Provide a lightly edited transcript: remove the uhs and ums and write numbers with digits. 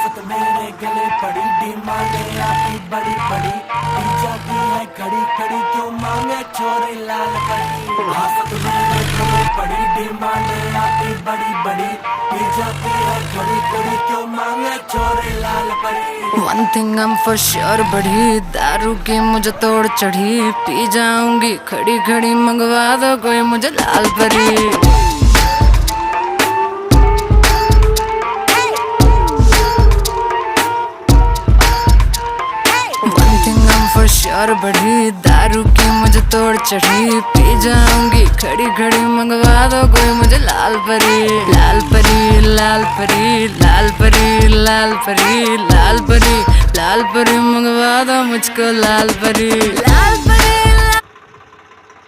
आफत मेरे गले पड़ी, डिमांडे आपकी बड़ी बड़ी, पी जाती है खड़ी खड़ी, क्यों मांगे छोरे लाल परी। आफत मेरे गले पड़ी, डिमांडे आपकी बड़ी बड़ी, पी जाती है खड़ी खड़ी, क्यों मांगे छोरे लाल परी। One thing I'm for sure बढ़ी, दारू की मुझे तोड़ चढ़ी, पी जाऊंगी खड़ी खड़ी, मंगवा दो कोई मुझे लाल परी। श्योर बढ़ी, दारू की मुझे तोड़ चढ़ी, पी जाऊंगी खड़ी खड़ी, मंगवा दो कोई मुझे लाल परी। लाल परी लाल परी लाल परी लाल परी लाल परी लाल परी, मंगवा दो मुझको लाल परी। लाल परी